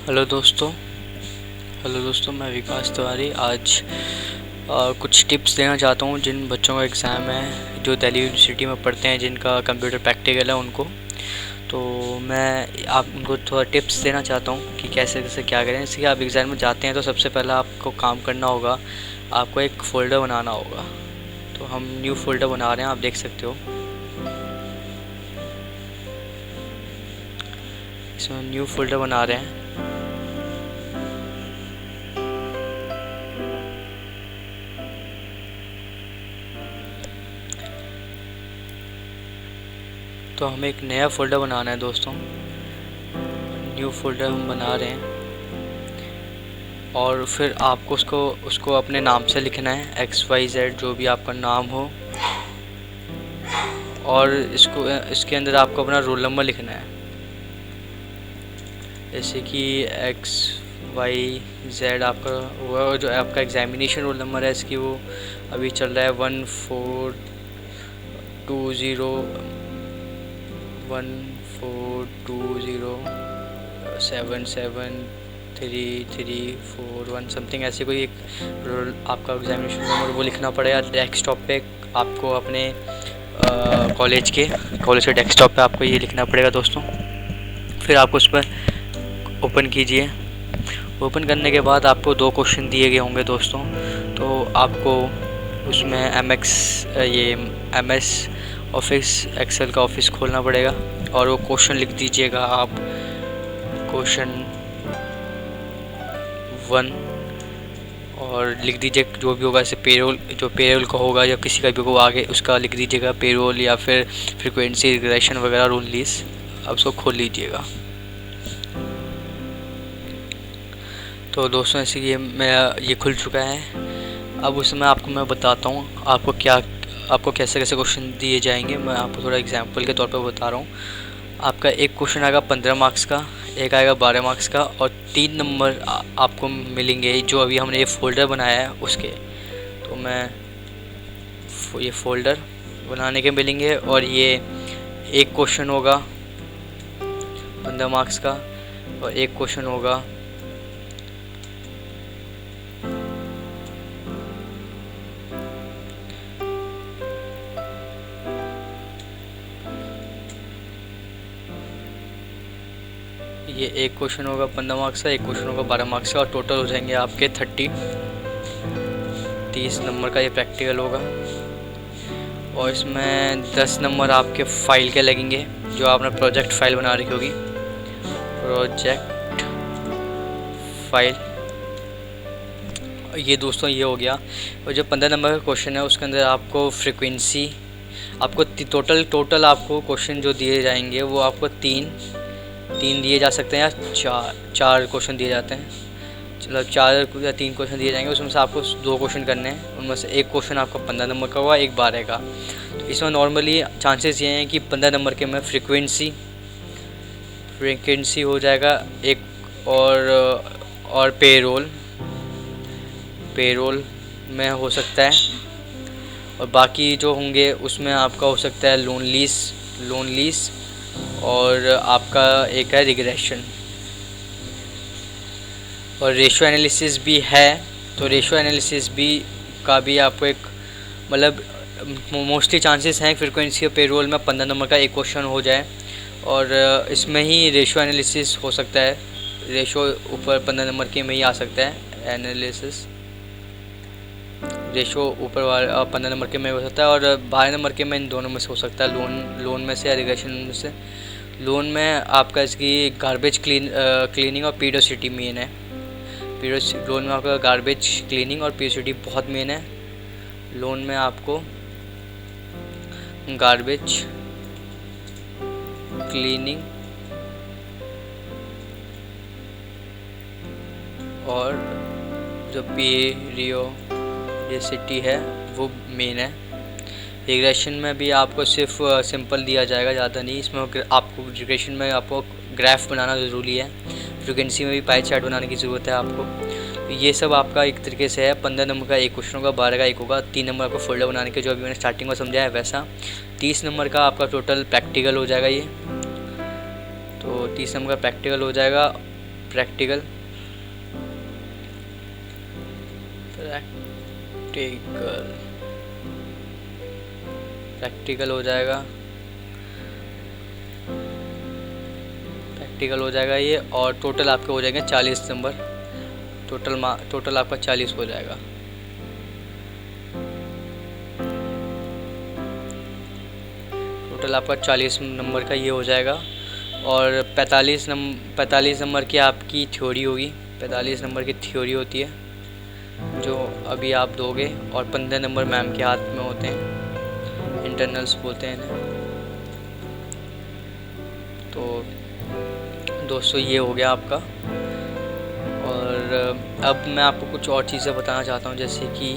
Hello दोस्तों। मैं विकास तिवारी आज कुछ टिप्स देना चाहता हूँ जिन बच्चों का एग्ज़ाम है, जो दिल्ली यूनिवर्सिटी में पढ़ते हैं, जिनका कंप्यूटर प्रैक्टिकल है उनको। तो मैं आप उनको थोड़ा टिप्स देना चाहता हूँ कि कैसे कैसे क्या करें। जैसे कि आप एग्ज़ाम में जाते हैं तो सबसे पहला आपको काम करना होगा, आपको एक फ़ोल्डर बनाना होगा। तो हम न्यू फ़ोल्डर बना रहे हैं, आप देख सकते हो इसमें न्यू फ़ोल्डर बना रहे हैं। तो हमें एक नया फ़ोल्डर बनाना है दोस्तों। न्यू फ़ोल्डर हम बना रहे हैं और फिर आपको उसको अपने नाम से लिखना है, XYZ जो भी आपका नाम हो। और इसके अंदर आपको अपना रोल नंबर लिखना है, जैसे कि XYZ आपका वो जो आपका एग्ज़ामिनेशन रोल नंबर है, इसकी वो अभी चल रहा है 1420 समथिंग, ऐसे कोई एक रोल आपका एग्ज़ामिनेशन नंबर वो लिखना पड़ेगा डेस्कटॉप पे। आपको अपने कॉलेज के डेस्कटॉप पे आपको ये लिखना पड़ेगा दोस्तों। फिर आपको उस पर ओपन कीजिए। ओपन करने के बाद आपको 2 क्वेश्चन दिए गए होंगे दोस्तों। तो आपको उसमें MS ऑफिस एक्सेल का ऑफिस खोलना पड़ेगा और वो क्वेश्चन लिख दीजिएगा आप, क्वेश्चन 1, और लिख दीजिए जो भी होगा। जैसे पेरोल का होगा या किसी का भी होगा आगे उसका लिख दीजिएगा, पेरोल या फिर फ्रीक्वेंसी रिग्रेशन वगैरह रूल लिस्ट। अब उसको खोल लीजिएगा। तो दोस्तों ऐसे ये खुल चुका है। अब उसमें आपको मैं बताता हूँ आपको कैसे कैसे क्वेश्चन दिए जाएंगे। मैं आपको थोड़ा एग्जांपल के तौर पर बता रहा हूँ। आपका एक क्वेश्चन आएगा 15 मार्क्स का, एक आएगा 12 मार्क्स का, और 3 नंबर आपको मिलेंगे जो अभी हमने ये फ़ोल्डर बनाया है उसके। तो मैं ये फ़ोल्डर बनाने के मिलेंगे, और ये एक क्वेश्चन होगा 15 मार्क्स का और एक क्वेश्चन होगा ये एक क्वेश्चन होगा 15 मार्क्स का, एक क्वेश्चन होगा 12 मार्क्स का, और टोटल हो जाएंगे आपके 30 नंबर का ये प्रैक्टिकल होगा। और इसमें 10 नंबर आपके फ़ाइल के लगेंगे, जो आपने प्रोजेक्ट फ़ाइल बना रखी होगी, प्रोजेक्ट फ़ाइल। ये दोस्तों ये हो गया। और जो 15 नंबर का क्वेश्चन है उसके अंदर आपको फ्रीक्वेंसी, आपको टोटल आपको क्वेश्चन जो दिए जाएंगे वो आपको तीन दिए जा सकते हैं या चार क्वेश्चन दिए जाते हैं। चलो 4 या 3 क्वेश्चन दिए जाएंगे, उसमें से आपको 2 क्वेश्चन करने हैं। उनमें से एक क्वेश्चन आपका 15 नंबर का होगा, एक 12 का। तो इसमें नॉर्मली चांसेस ये हैं कि 15 नंबर के में फ्रीक्वेंसी हो जाएगा एक, और पेरोल में हो सकता है, और बाकी जो होंगे उसमें आपका हो सकता है लोन लीज, और आपका एक है रिग्रेशन, और रेशियो एनालिसिस भी है। तो रेशियो एनालिसिस का भी आपको एक मतलब मोस्टली चांसेस हैं फ्रीक्वेंसी और पेरोल में 15 नंबर का एक क्वेश्चन हो जाए, और इसमें ही रेशियो एनालिसिस हो सकता है। रेशियो ऊपर 15 नंबर के में ही आ सकता है, एनालिसिस रेशियो ऊपर वाला 15 नंबर के में हो सकता है, और 12 नंबर के में इन दोनों में से हो सकता है, लोन में से या रिग्रेशन में से। लोन में आपका इसकी गार्बेज क्लीनिंग और पीरियोडिसिटी मेन है। लोन में आपका गार्बेज क्लीनिंग और पीरियोडिसिटी बहुत मेन है। लोन में आपको गार्बेज क्लीनिंग और जो पीरियोडिसिटी है वो मेन है। रिग्रेशन में भी आपको सिर्फ सिंपल दिया जाएगा, ज़्यादा नहीं। इसमें आपको रिग्रेशन में आपको ग्राफ बनाना ज़रूरी है। फ्रीक्वेंसी में भी पाई चार्ट बनाने की ज़रूरत है आपको। तो ये सब आपका एक तरीके से है। 15 नंबर का एक क्वेश्चन होगा, 12 का एक होगा, 3 नंबर आपको फोल्डर बनाने के, जो अभी मैंने स्टार्टिंग में समझाया है वैसा। 30 नंबर का आपका टोटल प्रैक्टिकल हो जाएगा ये। तो 30 नंबर का प्रैक्टिकल हो जाएगा, प्रैक्टिकल प्रैक्टिकल प्रैक्टिकल हो जाएगा, प्रैक्टिकल हो जाएगा ये। और टोटल आपके हो जाएंगे 40 नंबर, टोटल आपका 40 हो जाएगा। टोटल आपका 40 नंबर का ये हो जाएगा। और 45 नंबर की आपकी थ्योरी होगी, 45 नंबर की थ्योरी होती है जो अभी आप दोगे। और 15 नंबर मैम के हाथ में होते हैं, इंटरनल्स बोलते हैं इन्हें। तो दोस्तों ये हो गया आपका। और अब मैं आपको कुछ और चीज़ें बताना चाहता हूँ, जैसे कि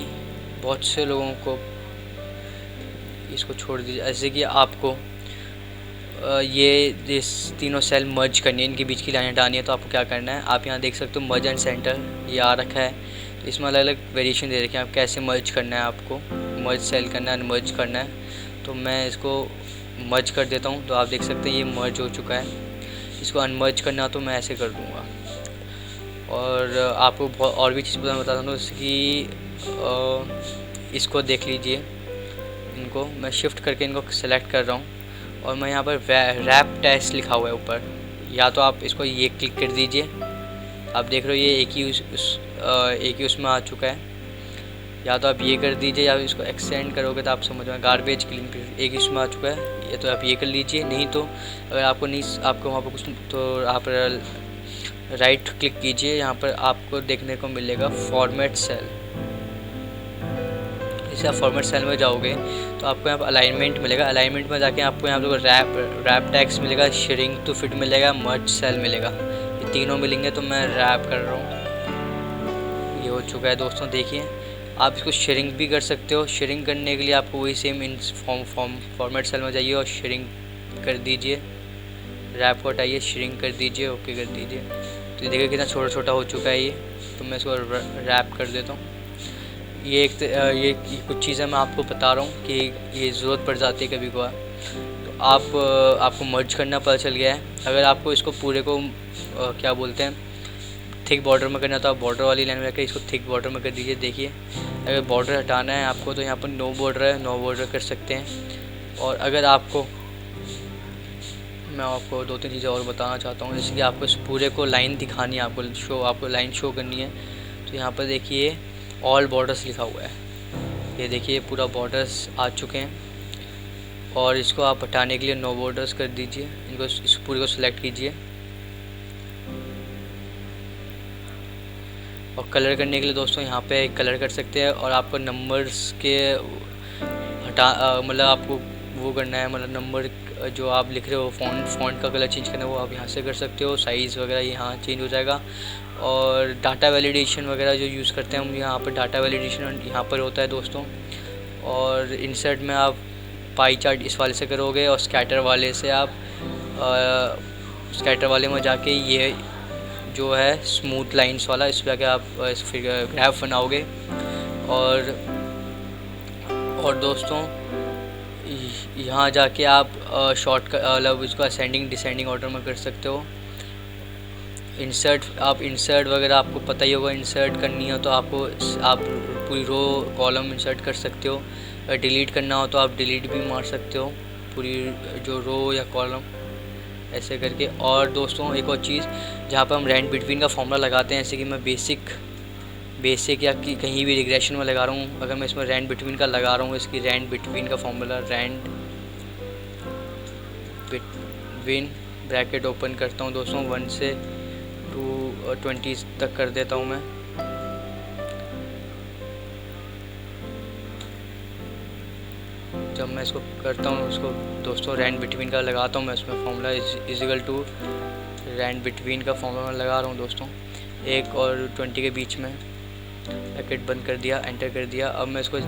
बहुत से लोगों को इसको छोड़ दीजिए, ऐसे कि आपको ये तीनों सेल मर्ज करनी है, इनके बीच की लाइन हटानी है। तो आपको क्या करना है, आप यहाँ देख सकते हो मर्ज एंड सेंटर ये आ रखा है। तो इसमें अलग अलग वेरिएशन दे रखे हैं, आप कैसे मर्ज करना है, आपको मर्ज सेल करना है, अनमर्ज करना है। तो मैं इसको मर्ज कर देता हूँ। तो आप देख सकते हैं ये मर्ज हो चुका है। इसको अनमर्ज करना तो मैं ऐसे कर दूँगा। और आपको बहुत और भी चीज़ बताता हूँ, जैसे कि इसको देख लीजिए, इनको मैं शिफ्ट करके इनको सेलेक्ट कर रहा हूँ। और मैं यहाँ पर रैप टेस्ट लिखा हुआ है ऊपर, या तो आप इसको ये क्लिक कर दीजिए। आप देख रहे हो ये एक ही उसमें आ चुका है। या तो आप ये कर दीजिए, या इसको एक्सटेंड करोगे तो आप समझ में, गार्बेज क्लीन एक ही उसमें आ चुका है। या तो आप ये कर लीजिए, नहीं तो अगर आपको वहाँ पर कुछ, तो आप राइट क्लिक कीजिए। यहाँ पर आपको देखने को मिलेगा फॉर्मेट सेल। जैसे आप फॉर्मेट सेल में जाओगे तो आपको यहाँ पर अलाइनमेंट मिलेगा। अलाइनमेंट में जाके आपको यहाँ पर रैप टेक्स्ट मिलेगा, श्रिंक टू फिट मिलेगा, मर्ज सेल मिलेगा। ये तीनों मिलेंगे। तो मैं रैप कर रहा हूँ, ये हो चुका है दोस्तों। देखिए आप इसको श्रिंक भी कर सकते हो। श्रिंक करने के लिए आपको वही सेम इन फॉर्मेट सेल में जाइए और श्रिंक कर दीजिए, रैप को हटाइए, श्रिंक कर दीजिए, ओके कर दीजिए। तो देखिए कितना छोटा छोटा हो चुका है ये। तो मैं इसको रैप कर देता हूँ। ये कुछ चीज़ें मैं आपको बता रहा हूँ कि ये ज़रूरत पड़ जाती है कभी कभार। तो आपको मर्ज करना पता चल गया है। अगर आपको इसको पूरे को क्या बोलते हैं, थिक बॉर्डर में करना, तो आप बॉर्डर वाली लाइन में रखकर इसको थिक बॉर्डर में कर दीजिए। देखिए अगर बॉर्डर हटाना है आपको, तो यहाँ पर नो बॉर्डर है, नो बॉर्डर कर सकते हैं। और अगर आपको, मैं आपको 2-3 चीज़ें और बताना चाहता हूँ, जैसे कि आपको इस पूरे को लाइन दिखानी है, आपको लाइन शो करनी है। तो यहाँ पर देखिए ऑल बॉर्डर्स लिखा हुआ है, ये देखिए पूरा बॉर्डर्स आ चुके हैं। और इसको आप हटाने के लिए नो बॉर्डर्स कर दीजिए। इस पूरे को सिलेक्ट कीजिए। और कलर करने के लिए दोस्तों यहाँ पे कलर कर सकते हैं। और आपको नंबर्स के मतलब आपको वो करना है, मतलब नंबर जो आप लिख रहे हो, फ़ॉन्ट का कलर चेंज करना है, वो आप यहाँ से कर सकते हो। साइज़ वगैरह यहाँ चेंज हो जाएगा। और डाटा वैलिडेशन वगैरह जो यूज़ करते हैं हम, यहाँ पर डाटा वैलिडेशन यहाँ पर होता है दोस्तों। और इंसर्ट में आप पाई चार्ट इस वाले से करोगे, और स्कैटर वाले से आप स्कैटर वाले में जाके ये जो है स्मूथ लाइंस वाला, इस पर जाके आप फिर ग्राफ बनाओगे। और दोस्तों यहाँ जाके आप मतलब इसको असेंडिंग डिसेंडिंग ऑर्डर में कर सकते हो। इंसर्ट वगैरह आपको पता ही होगा, इंसर्ट करनी हो तो आप पूरी रो कॉलम इंसर्ट कर सकते हो। डिलीट करना हो तो आप डिलीट भी मार सकते हो पूरी जो रो या कॉलम, ऐसे करके। और दोस्तों एक और चीज़, जहाँ पर हम रैंड बिटवीन का फॉर्मूला लगाते हैं, जैसे कि मैं बेसिक या कि कहीं भी रिग्रेशन में लगा रहा हूँ, अगर मैं इसमें रैंड बिटवीन का लगा रहा हूँ, इसकी रैंड बिटवीन का formula, rand between bracket open करता हूँ दोस्तों, 1 से 220 तक कर देता हूँ मैं। जब मैं इसको करता हूँ, उसको दोस्तों रैंड बिटवीन का लगाता हूँ मैं, इसमें formula equal to rand between का फॉर्मूला मैं लगा रहा हूँ दोस्तों, 1 और 20 के बीच में। ब्रैकेट बंद कर दिया, एंटर कर दिया। अब मैं इसको, तो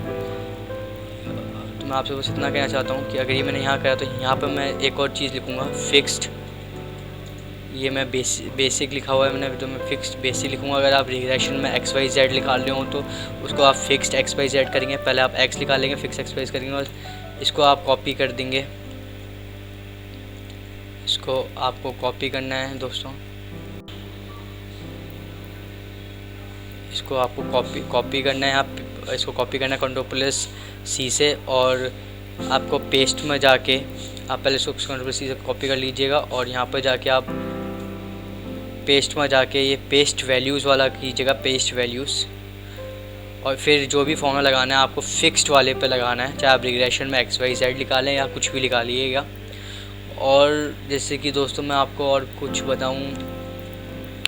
मैं आपसे बस इतना कहना चाहता हूँ कि अगर ये मैंने यहाँ करा, तो यहाँ पर मैं एक और चीज़ लिखूँगा, फिक्स्ड। ये मैं बेसिक लिखा हुआ है मैंने, तो मैं फिक्स्ड बेसिक लिखूँगा। अगर आप रिग्रेशन में XYZ निकाल रहे हो तो उसको आप फिक्स्ड XYZ करेंगे। पहले आप X निकालेंगे, फिक्स XY करेंगे, और इसको आप कॉपी कर देंगे। इसको आपको कॉपी करना है दोस्तों। इसको आपको कॉपी करना है। आप इसको कॉपी करना है Ctrl+C से, और आपको पेस्ट में जाके आप पहले इसको Ctrl+C से कॉपी कर लीजिएगा, और यहाँ पर जाके आप पेस्ट में जाके ये पेस्ट वैल्यूज़ वाला कीजिएगा, पेस्ट वैल्यूज़। और फिर जो भी फॉर्मूला लगाना है आपको फिक्स्ड वाले पे लगाना है, चाहे आप रिग्रेशन में XYZ निकालें या कुछ भी निकालिएगा। और जैसे कि दोस्तों मैं आपको और कुछ बताऊं,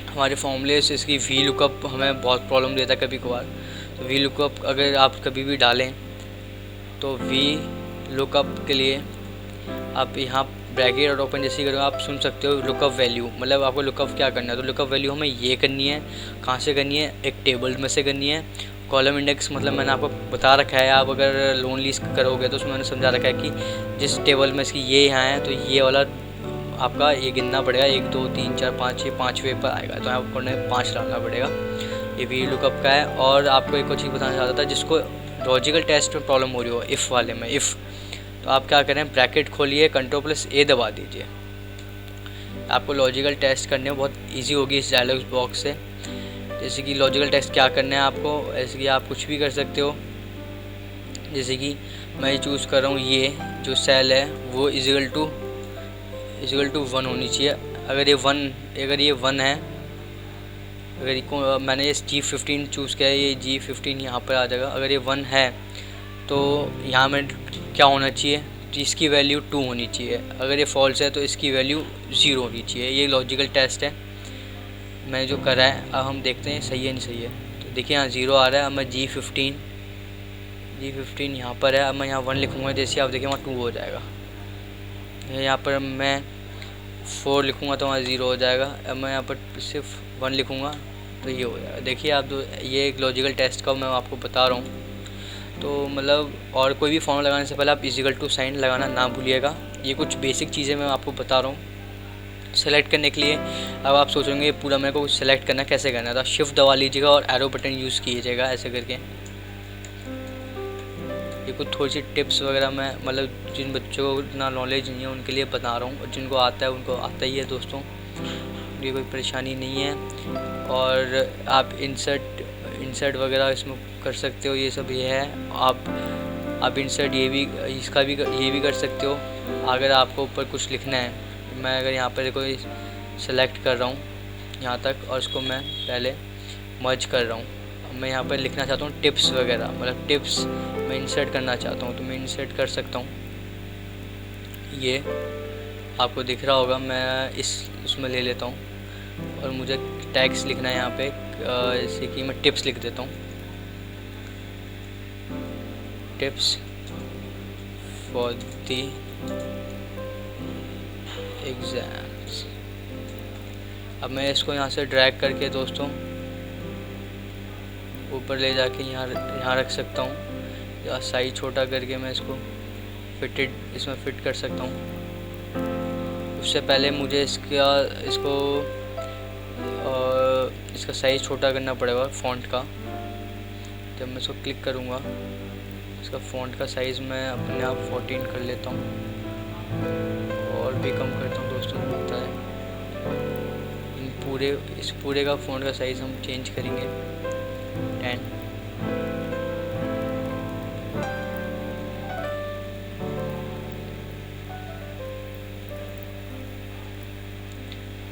हमारे फॉर्मूले से इसकी वी लुकअप हमें बहुत प्रॉब्लम देता है कभी कभार। तो वी लुकअप अगर आप कभी भी डालें तो वी लुकअप के लिए आप यहाँ ब्रैकेट और ओपन जैसे करोगे आप सुन सकते हो लुकअप वैल्यू, मतलब आपको लुकअप क्या करना है। तो लुकअप वैल्यू हमें ये करनी है, कहाँ से करनी है, एक टेबल में से करनी है। कॉलम इंडेक्स मतलब मैंने आपको बता रखा है, आप अगर लोन लीज करोगे तो उसमें मैंने समझा रखा है कि जिस टेबल में इसकी ये यहाँ है तो ये वाला आपका ये गिनना पड़ेगा, 1 2 3 4 5 ये 5वें पर आएगा, तो आपको 5 डालना पड़ेगा। ये वी लुकअप का है। और आपको एक और चीज़ बताना चाहता था, जिसको लॉजिकल टेस्ट में प्रॉब्लम हो रही हो इफ़ वाले में, इफ़, तो आप क्या करें, ब्रैकेट खोलिए, Ctrl+A दबा दीजिए। आपको लॉजिकल टेस्ट करने में बहुत इजी होगी इस डायलॉग बॉक्स से। जैसे कि लॉजिकल टेस्ट क्या करना है आपको, ऐसे कि आप कुछ भी कर सकते हो। जैसे कि मैं चूज़ कर रहा हूँ, ये जो सेल है वो इजिकल टू 1 होनी चाहिए। अगर ये 1 है, अगर मैंने ये G15 चूज़ किया है, ये G15 यहाँ पर आ जाएगा। अगर ये 1 है तो यहाँ में क्या होना चाहिए, तो इसकी वैल्यू 2 होनी चाहिए। अगर ये फॉल्स है तो इसकी वैल्यू 0 होनी चाहिए। ये लॉजिकल टेस्ट है मैंने जो करा है। अब हम देखते हैं सही है नहीं सही है। तो देखिए यहाँ 0 आ रहा है। अब मैं G15 यहाँ पर है। अब मैं यहाँ 1 लिखूँगा, जैसे आप देखिए वहाँ 2 हो जाएगा। यहाँ पर मैं 4 लिखूँगा तो वहाँ 0 हो जाएगा। अब मैं यहाँ पर सिर्फ 1 लिखूँगा तो ये हो जाएगा। देखिए आप ये एक लॉजिकल टेस्ट का मैं आपको बता रहा हूँ। तो मतलब और कोई भी फॉर्मूला लगाने से पहले आप इजिकल टू साइन लगाना ना भूलिएगा। ये कुछ बेसिक चीज़ें मैं आपको बता रहा हूँ सेलेक्ट करने के लिए। अब आप सोचेंगे पूरा मेरे को सेलेक्ट करना कैसे करना है, तो शिफ्ट दबा लीजिएगा और एरो बटन यूज़ कीजिएगा ऐसे करके। ये कुछ थोड़ी सी टिप्स वगैरह मैं मतलब जिन बच्चों को इतना नॉलेज नहीं है उनके लिए बता रहा हूँ, और जिनको आता है उनको आता ही है दोस्तों, ये कोई परेशानी नहीं है। और आप इंसर्ट वगैरह इसमें कर सकते हो, ये सब ये है। आप इंसर्ट ये भी कर सकते हो अगर आपको ऊपर कुछ लिखना है। मैं अगर यहाँ पर देखो सेलेक्ट कर रहा हूँ यहाँ तक, और इसको मैं पहले मर्ज कर रहा हूँ। मैं यहाँ पर लिखना चाहता हूँ टिप्स वगैरह, मतलब टिप्स मैं इंसर्ट करना चाहता हूँ तो मैं इंसर्ट कर सकता हूँ। ये आपको दिख रहा होगा, मैं उसमें ले लेता हूँ और मुझे टैग्स लिखना है यहाँ पे, जैसे कि मैं टिप्स लिख देता हूँ, टिप्स फॉर द एग्जाम्स। अब मैं इसको यहाँ से ड्रैग करके दोस्तों ऊपर ले जाके यहाँ रख सकता हूँ, या साइज छोटा करके मैं इसको इसमें फिट कर सकता हूँ। उससे पहले मुझे इसका साइज़ छोटा करना पड़ेगा फ़ॉन्ट का। जब मैं इसको क्लिक करूँगा इसका फ़ॉन्ट का साइज़ मैं अपने आप 14 कर लेता हूँ, और भी कम करता हूँ दोस्तों, होता है। इस पूरे का फ़ॉन्ट का साइज़ हम चेंज करेंगे 10।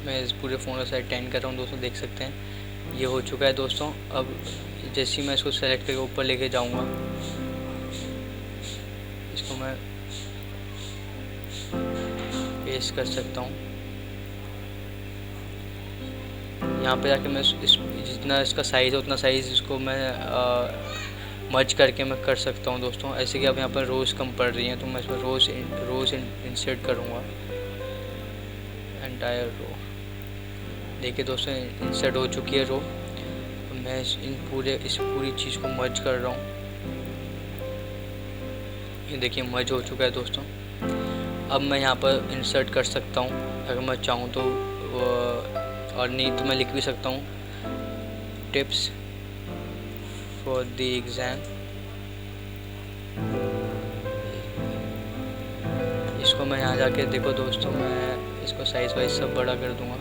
मैं इस पूरे फ़ोन का साइज 10 कर रहा हूँ दोस्तों, देख सकते हैं ये हो चुका है दोस्तों। अब जैसे ही मैं इसको सेलेक्ट करके ऊपर लेके जाऊँगा, इसको मैं पेस्ट कर सकता हूँ। यहाँ पे जाके मैं जितना इसका साइज़ है उतना साइज़ इसको मैं मर्ज करके मैं कर सकता हूँ दोस्तों। ऐसे कि अब यहाँ पर रोज़ कम पड़ रही हैं तो मैं इसमें रोज़ इंसर्ट करूँगा, एंटायर रो। देखिए दोस्तों इंसर्ट हो चुकी है रो। मैं इस पूरी चीज़ को मर्ज कर रहा हूँ। ये देखिए मर्ज हो चुका है दोस्तों। अब मैं यहाँ पर इंसर्ट कर सकता हूँ अगर मैं चाहूँ तो, और नहीं तो मैं लिख भी सकता हूँ टिप्स फॉर द एग्ज़ाम। इसको मैं यहाँ जाके देखो दोस्तों, मैं इसको साइज़ वाइज सब बड़ा कर दूँगा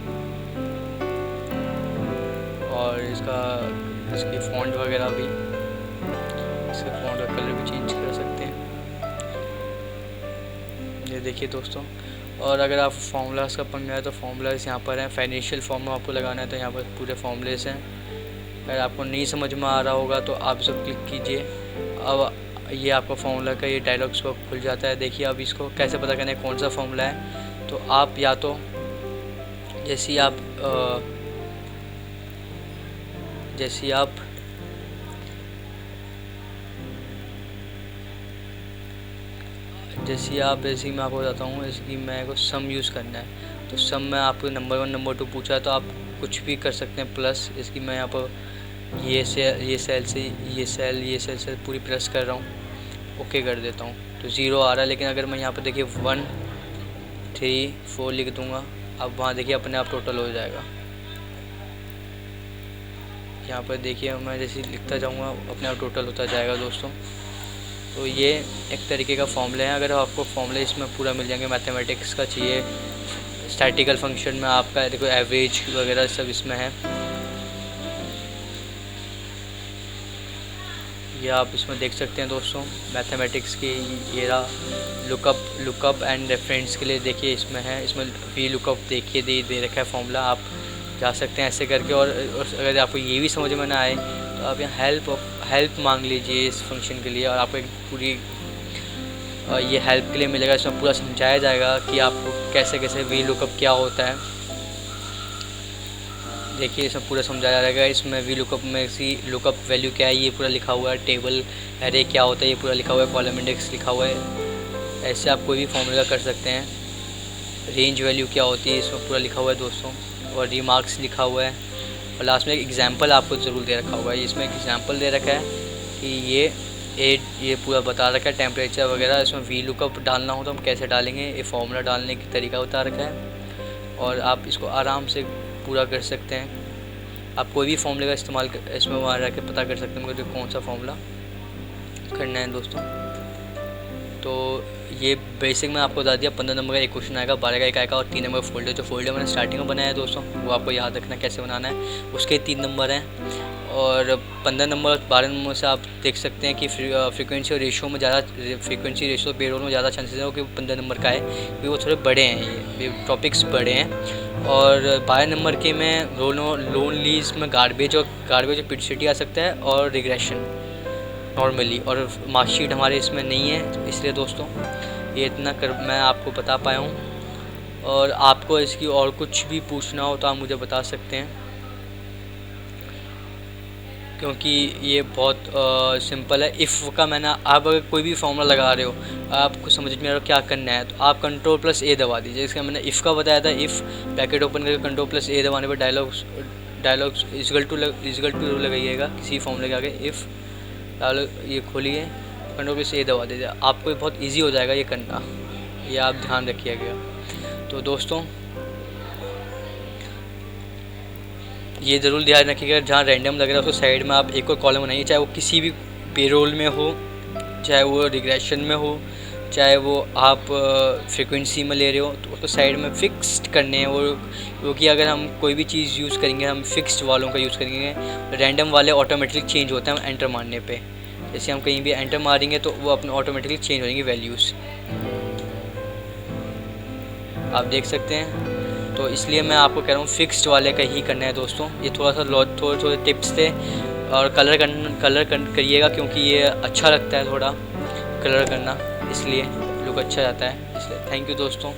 और इसका इसकी फ़ॉन्ट वगैरह भी, इसके फ़ॉन्ट का कलर भी चेंज कर सकते हैं। ये देखिए दोस्तों। और अगर आप फार्मूलाज का पंगा है तो फार्मूलाज यहाँ पर हैं। फाइनेंशियल फार्मूला आपको लगाना है तो यहाँ पर पूरे फार्मूलेस हैं। अगर आपको नहीं समझ में आ रहा होगा तो आप इसे क्लिक कीजिए। अब ये आपका फार्मूला का ये डायलॉग्स को खुल जाता है। देखिए अब इसको कैसे पता करना है कौन सा फार्मूला है। तो आप या तो जैसे ही मैं आपको बताता हूँ। इसकी मैं को सम यूज़ करना है तो सम में आपको नंबर 1 नंबर 2 पूछा है तो आप कुछ भी कर सकते हैं प्लस। इसकी मैं यहाँ पर ये सेल से पूरी प्रेस कर रहा हूँ, ओके कर देता हूँ तो 0 आ रहा है। लेकिन अगर मैं यहाँ पर देखिए 1 3 4 लिख दूँगा, अब वहाँ देखिए अपने आप टोटल हो जाएगा। यहाँ पर देखिए मैं जैसे लिखता जाऊँगा अपने आप टोटल होता जाएगा दोस्तों। तो ये एक तरीके का फॉर्मूला है। अगर आपको फॉर्मूले इसमें पूरा मिल जाएंगे, मैथमेटिक्स का चाहिए, स्टैटिकल फंक्शन में आपका देखो एवरेज वगैरह सब इसमें है। ये आप इसमें देख सकते हैं दोस्तों। मैथमेटिक्स की ये रहा लुकअप एंड रेफरेंस के लिए देखिए इसमें है। इसमें वी लुकअप देखिए दे रखा है फॉर्मूला, आप जा सकते हैं ऐसे करके। और अगर आपको ये भी समझ में ना आए तो आप यहाँ हेल्प मांग लीजिए इस फंक्शन के लिए, और आपको एक पूरी ये हेल्प के लिए मिलेगा। इसमें पूरा समझाया जाएगा कि आपको कैसे वी लुकअप क्या होता है। देखिए इसमें पूरा समझाया जाएगा। इसमें वी लुकअप में सी लुकअप वैल्यू क्या है ये पूरा लिखा हुआ है। टेबल एरे क्या होता है ये पूरा लिखा हुआ है। कॉलम इंडेक्स लिखा हुआ है। ऐसे आप कोई भी फॉर्मूला कर सकते हैं। रेंज वैल्यू क्या होती है इसमें पूरा लिखा हुआ है दोस्तों। और रिमार्क्स लिखा हुआ है। और लास्ट में एक एग्जांपल आपको ज़रूर दे रखा होगा। इसमें एक एग्जांपल दे रखा है कि ये पूरा बता रखा है टेम्परेचर वगैरह। इसमें वी लुकअप डालना हो तो हम कैसे डालेंगे, ये फॉर्मूला डालने की तरीका बता रखा है। और आप इसको आराम से पूरा कर सकते हैं। आप कोई भी फॉर्मूले का इस्तेमाल इसमें वहाँ रह के पता कर सकते हैं मुझे कौन सा फॉर्मूला करना है दोस्तों। तो ये बेसिक में आपको बता दिया। 15 नंबर का एक क्वेश्चन आएगा, 12 का एक आएगा और 3 नंबर का फोल्डर। जो फोल्डर मैंने स्टार्टिंग में बनाया है दोस्तों वो आपको याद रखना कैसे बनाना है। उसके 3 नंबर हैं। और 15 नंबर 12 नंबर से आप देख सकते हैं कि फ्रीक्वेंसी और रेशो में ज़्यादा फ्रीक्वेंसी रेशो पेरोल में ज़्यादा चांसेस है कि 15 नंबर का है क्योंकि वो थोड़े बड़े हैं, ये टॉपिक्स बड़े हैं। और 12 नंबर के में लोन लीज में गार्बेज और पिटसिटी आ सकता है और रिग्रेशन नॉर्मली। और मार्कशीट हमारे इसमें नहीं है, इसलिए दोस्तों ये इतना मैं आपको बता पाया हूँ। और आपको इसकी और कुछ भी पूछना हो तो आप मुझे बता सकते हैं क्योंकि ये बहुत सिंपल है। इफ़ का मैंने आप अगर कोई भी फॉर्मूला लगा रहे हो, आपको समझ में आ रहा हो क्या करना है तो आप कंट्रोल+A दबा दीजिए। इसका मैंने इफ़ का बताया था। इफ़ ब्रैकेट ओपन करके कंट्रोल+A दबाने पर डायलॉग्स इक्वल टू लगाइएगा किसी फॉर्मूले के आगे। इफ़ डायलॉग ये खोलिए, कंट्रोल+A दबा दीजिए, आपको ये बहुत ईजी हो जाएगा ये करना। ये आप ध्यान रखिएगा। तो दोस्तों ये ज़रूर ध्यान रखिएगा जहाँ रैंडम लग रहा है उसको साइड में आप एक और कॉलम बनाइए, चाहे वो किसी भी पेरोल में हो, चाहे वो रिग्रेशन में हो, चाहे वो आप फ्रीक्वेंसी में ले रहे हो, तो उसको साइड में फिक्स्ड करने हैं वो। क्योंकि अगर हम कोई भी चीज़ यूज़ करेंगे हम फिक्स्ड वालों का यूज़ करेंगे, रैंडम वाले ऑटोमेटिकली चेंज होते हैं हम एंटर मारने पे। जैसे हम कहीं भी एंटर मारेंगे तो वो अपने ऑटोमेटिकली चेंज हो जाएंगी वैल्यूज़, आप देख सकते हैं। तो इसलिए मैं आपको कह रहा हूँ फिक्स्ड वाले का ही करना है दोस्तों। ये थोड़े टिप्स थे। और कलर करिएगा क्योंकि ये अच्छा लगता है थोड़ा कलर करना, इसलिए लुक अच्छा जाता है, इसलिए थैंक यू दोस्तों।